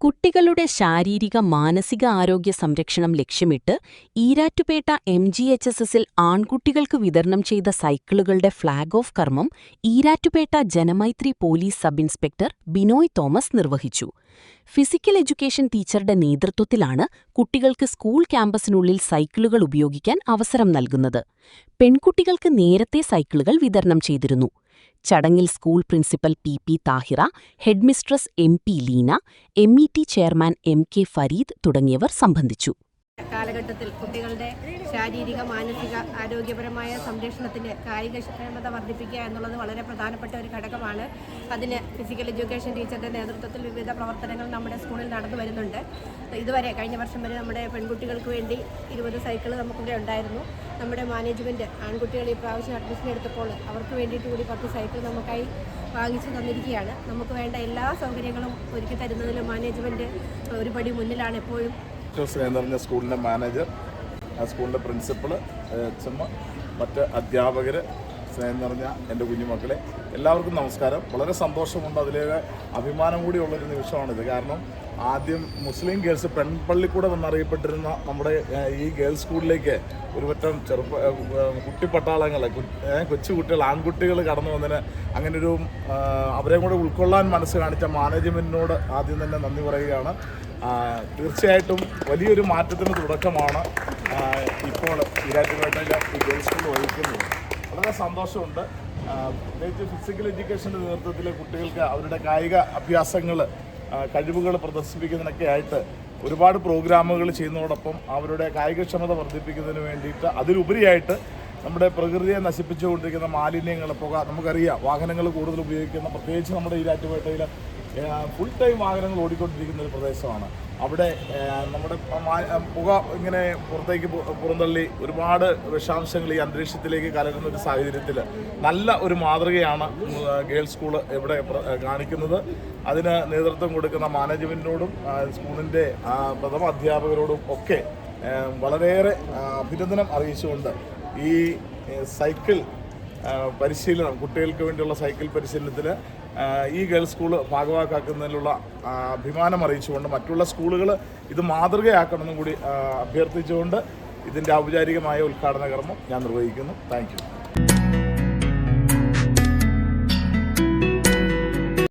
കുട്ടികളുടെ ശാരീരിക മാനസിക ആരോഗ്യ സംരക്ഷണം ലക്ഷ്യമിട്ട് ഈരാറ്റുപേട്ട MGHSSൽ ആൺകുട്ടികൾക്ക് വിതരണം ചെയ്ത സൈക്കിളുകളുടെ ഫ്ളാഗ് ഓഫ് കർമ്മം Erattupetta Janamaithri police sub inspector Binoy Thomas നിർവഹിച്ചു. ഫിസിക്കൽ എഡ്യൂക്കേഷൻ ടീച്ചറുടെ നേതൃത്വത്തിലാണ് കുട്ടികൾക്ക് സ്കൂൾ ക്യാമ്പസിനുള്ളിൽ സൈക്കിളുകൾ ഉപയോഗിക്കാൻ അവസരം നൽകുന്നത്. പെൺകുട്ടികൾക്ക് നേരത്തെ സൈക്കിളുകൾ വിതരണം ചെയ്തിരുന്നു. ചടങ്ങിൽ school principal PP Thahira, headmistress MP Leena, MET chairman MK Fareed തുടങ്ങിയവർ സംബന്ധിച്ചു. കാലഘട്ടത്തിൽ കുട്ടികളുടെ ശാരീരിക മാനസിക ആരോഗ്യപരമായ സംരക്ഷണത്തിന് കായികക്ഷമത വർദ്ധിപ്പിക്കുക എന്നുള്ളത് വളരെ പ്രധാനപ്പെട്ട ഒരു ഘടകമാണ്. അതിന് ഫിസിക്കൽ എഡ്യൂക്കേഷൻ ടീച്ചറുടെ നേതൃത്വത്തിൽ വിവിധ പ്രവർത്തനങ്ങൾ നമ്മുടെ സ്കൂളിൽ നടന്നു വരുന്നുണ്ട്. ഇതുവരെ കഴിഞ്ഞ വർഷം വരെ നമ്മുടെ പെൺകുട്ടികൾക്ക് വേണ്ടി 20 സൈക്കിൾ നമുക്കിവിടെ ഉണ്ടായിരുന്നു. നമ്മുടെ മാനേജ്മെൻറ്റ് ആൺകുട്ടികൾ ഈ പ്രാവശ്യം അഡ്മിഷൻ എടുത്തപ്പോൾ അവർക്ക് വേണ്ടിയിട്ട് കൂടി 10 സൈക്കിൾ നമുക്കായി വാങ്ങിച്ചു തന്നിരിക്കുകയാണ്. നമുക്ക് വേണ്ട എല്ലാ സൗകര്യങ്ങളും ഒരുക്കി തരുന്നതിൽ മാനേജ്മെൻറ്റ് ഒരു പടി മുന്നിലാണ് എപ്പോഴും. സ്നേഹം നിറഞ്ഞ സ്കൂളിൻ്റെ മാനേജർ, സ്കൂളിൻ്റെ പ്രിൻസിപ്പൾ, HM, മറ്റ് അധ്യാപകർ, സ്നേഹം നിറഞ്ഞ എൻ്റെ കുഞ്ഞുമക്കളെ എല്ലാവർക്കും നമസ്കാരം. വളരെ സന്തോഷമുണ്ട്, അതിലേറെ അഭിമാനം കൂടിയുള്ളൊരു നിമിഷമാണിത്. കാരണം ആദ്യം മുസ്ലിം ഗേൾസ് പെൺപള്ളിക്കൂടെ എന്നറിയപ്പെട്ടിരുന്ന നമ്മുടെ ഈ ഗേൾസ് സ്കൂളിലേക്ക് ഒരു പറ്റം കുട്ടിപ്പട്ടാളങ്ങൾ, കൊച്ചുകുട്ടികൾ, ആൺകുട്ടികൾ കടന്നു വന്നതിന് അങ്ങനൊരു അവരെ കൂടെ ഉൾക്കൊള്ളാൻ മനസ്സ് കാണിച്ച മാനേജ്മെൻറ്റിനോട് ആദ്യം തന്നെ നന്ദി പറയുകയാണ്. തീർച്ചയായിട്ടും വലിയൊരു മാറ്റത്തിന് തുടക്കമാണ് ഇപ്പോൾ ഈരാറ്റുപേട്ടയിലെ ഈ ഗേൾസ് സ്കൂൾ വഹിക്കുന്നത്. വളരെ സന്തോഷമുണ്ട്. പ്രത്യേകിച്ച് ഫിസിക്കൽ എഡ്യൂക്കേഷൻ്റെ നേതൃത്വത്തിൽ കുട്ടികൾക്ക് അവരുടെ കായിക അഭ്യാസങ്ങൾ, കഴിവുകൾ പ്രദർശിപ്പിക്കുന്നതിനൊക്കെ ആയിട്ട് ഒരുപാട് പ്രോഗ്രാമുകൾ ചെയ്യുന്നതോടൊപ്പം അവരുടെ കായികക്ഷമത വർദ്ധിപ്പിക്കുന്നതിന് വേണ്ടിയിട്ട് അതിലുപരിയായിട്ട് നമ്മുടെ പ്രകൃതിയെ നശിപ്പിച്ചുകൊണ്ടിരിക്കുന്ന മാലിന്യങ്ങൾ, പുക, നമുക്കറിയാം വാഹനങ്ങൾ കൂടുതൽ ഉപയോഗിക്കുന്ന, പ്രത്യേകിച്ച് നമ്മുടെ ഈരാറ്റുപേട്ടയിൽ ഫുൾ ടൈം വാഹനങ്ങൾ ഓടിക്കൊണ്ടിരിക്കുന്ന ഒരു പ്രദേശമാണ്. അവിടെ നമ്മുടെ പുക ഇങ്ങനെ പുറത്തേക്ക് പുറന്തള്ളി ഒരുപാട് വിഷാംശങ്ങൾ ഈ അന്തരീക്ഷത്തിലേക്ക് കലരുന്ന ഒരു സാഹചര്യത്തിൽ നല്ല ഒരു മാതൃകയാണ് ഗേൾസ് സ്കൂൾ ഇവിടെ കാണിക്കുന്നത്. അതിന് നേതൃത്വം കൊടുക്കുന്ന മാനേജ്മെൻറ്റിനോടും സ്കൂളിൻ്റെ പ്രഥമ അധ്യാപകരോടും ഒക്കെ വളരെയേറെ അഭിനന്ദനം അറിയിച്ചുകൊണ്ട് ഈ സൈക്കിൾ പരിശീലനം, കുട്ടികൾക്ക് വേണ്ടിയുള്ള സൈക്കിൾ പരിശീലനത്തിൽ ഈ ഗേൾസ് സ്കൂൾ ഭാഗവാക്കാക്കുന്നതിനുള്ള അഭിമാനം അറിയിച്ചുകൊണ്ട് മറ്റുള്ള സ്കൂളുകൾ ഇത് മാതൃകയാക്കണമെന്നും കൂടി അഭ്യർത്ഥിച്ചുകൊണ്ട് ഇതിൻ്റെ ഔപചാരികമായ ഉദ്ഘാടന കർമ്മം ഞാൻ നിർവഹിക്കുന്നു. Thank you.